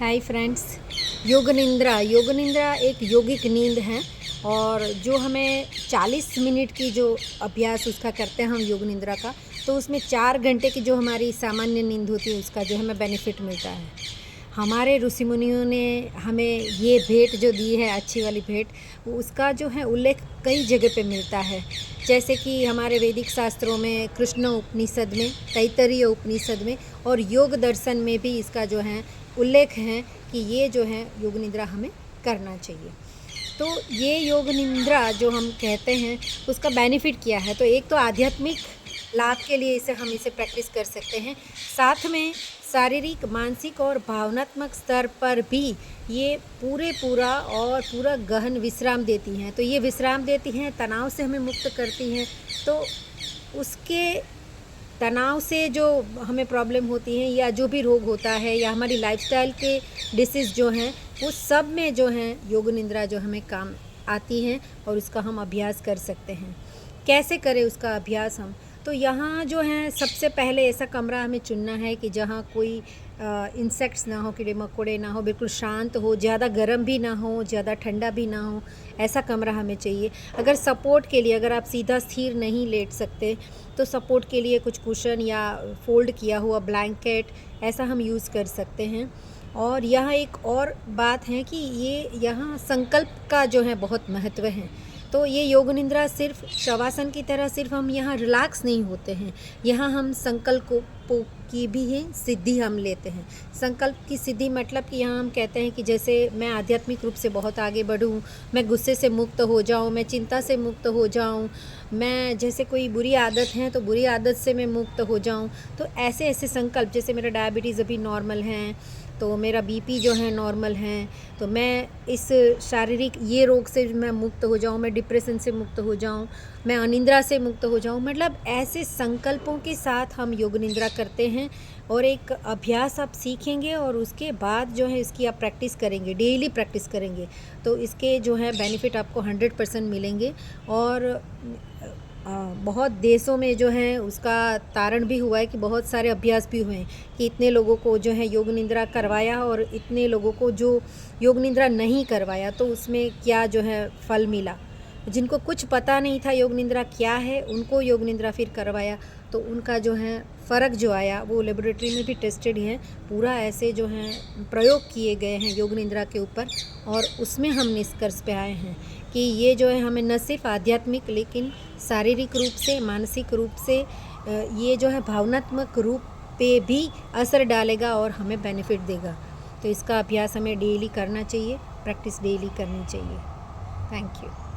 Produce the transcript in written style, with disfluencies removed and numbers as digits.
Hi friends. योग निंद्रा एक यौगिक नींद है और जो हमें 40 मिनट की जो अभ्यास उसका करते हैं हम योग निंद्रा का, तो उसमें 4 घंटे की जो हमारी सामान्य नींद होती है उसका जो हमें बेनिफिट मिलता है। हमारे ऋषि मुनियों ने हमें ये भेंट जो दी है, अच्छी वाली भेंट, उसका जो है उल्लेख कई जगह पे मिलता है। जैसे कि हमारे वैदिक शास्त्रों में, कृष्ण उपनिषद में, तैत्तरीय उपनिषद में और योग दर्शन में भी इसका जो है उल्लेख है कि ये जो है योग निद्रा हमें करना चाहिए। तो ये योग निद्रा जो हम कहते हैं उसका बेनिफिट क्या है, तो एक तो आध्यात्मिक लाभ के लिए इसे प्रैक्टिस कर सकते हैं। साथ में शारीरिक, मानसिक और भावनात्मक स्तर पर भी ये पूरा गहन विश्राम देती हैं। तो ये विश्राम देती हैं, तनाव से हमें मुक्त करती हैं। तो उसके तनाव से जो हमें प्रॉब्लम होती है या जो भी रोग होता है या हमारी लाइफस्टाइल के डिसीज़ जो हैं, वो सब में जो है योग निद्रा जो हमें काम आती हैं और उसका हम अभ्यास कर सकते हैं। कैसे करें उसका अभ्यास हम? तो यहाँ जो है सबसे पहले ऐसा कमरा हमें चुनना है कि जहाँ कोई इंसेक्ट्स ना हो, कीड़े मकोड़े ना हो, बिल्कुल शांत हो, ज़्यादा गर्म भी ना हो, ज़्यादा ठंडा भी ना हो, ऐसा कमरा हमें चाहिए। अगर सपोर्ट के लिए, अगर आप सीधा स्थिर नहीं लेट सकते तो सपोर्ट के लिए कुछ कुशन या फोल्ड किया हुआ ब्लैंकेट ऐसा हम यूज़ कर सकते हैं। और यहाँ एक और बात है कि ये यहाँ संकल्प का जो है बहुत महत्व है। तो ये योग निद्रा सिर्फ शवासन की तरह सिर्फ हम यहाँ रिलैक्स नहीं होते हैं, यहाँ हम संकल्पों की भी है सिद्धि हम लेते हैं। संकल्प की सिद्धि मतलब कि यहाँ हम कहते हैं कि जैसे मैं आध्यात्मिक रूप से बहुत आगे बढ़ूँ, मैं गुस्से से मुक्त हो जाऊँ, मैं चिंता से मुक्त हो जाऊँ, मैं जैसे कोई बुरी आदत है तो बुरी आदत से मैं मुक्त हो जाऊँ। तो ऐसे ऐसे संकल्प, जैसे मेरा डायबिटीज़ अभी नॉर्मल है, तो मेरा बीपी जो है नॉर्मल है, तो मैं इस शारीरिक ये रोग से मैं मुक्त हो जाऊँ, मैं डिप्रेशन से मुक्त हो जाऊँ, मैं अनिद्रा से मुक्त हो जाऊँ। मतलब ऐसे संकल्पों के साथ हम योग निद्रा करते हैं और एक अभ्यास आप सीखेंगे और उसके बाद जो है इसकी आप प्रैक्टिस करेंगे, डेली प्रैक्टिस करेंगे, तो इसके जो है बेनिफिट आपको 100% मिलेंगे। और बहुत देशों में जो है उसका तारण भी हुआ है कि बहुत सारे अभ्यास भी हुए हैं कि इतने लोगों को जो है योग निद्रा करवाया और इतने लोगों को जो योग निद्रा नहीं करवाया तो उसमें क्या जो है फल मिला। जिनको कुछ पता नहीं था योग निद्रा क्या है, उनको योग निद्रा फिर करवाया तो उनका जो है फ़र्क जो आया वो लेबोरेटरी में भी टेस्टेड है। पूरा ऐसे जो है प्रयोग किए गए हैं योग निद्रा के ऊपर और उसमें हम निष्कर्ष पे आए हैं कि ये जो है हमें न सिर्फ आध्यात्मिक लेकिन शारीरिक रूप से, मानसिक रूप से, ये जो है भावनात्मक रूप पे भी असर डालेगा और हमें बेनिफिट देगा। तो इसका अभ्यास हमें डेली करना चाहिए, प्रैक्टिस डेली करनी चाहिए। Thank you.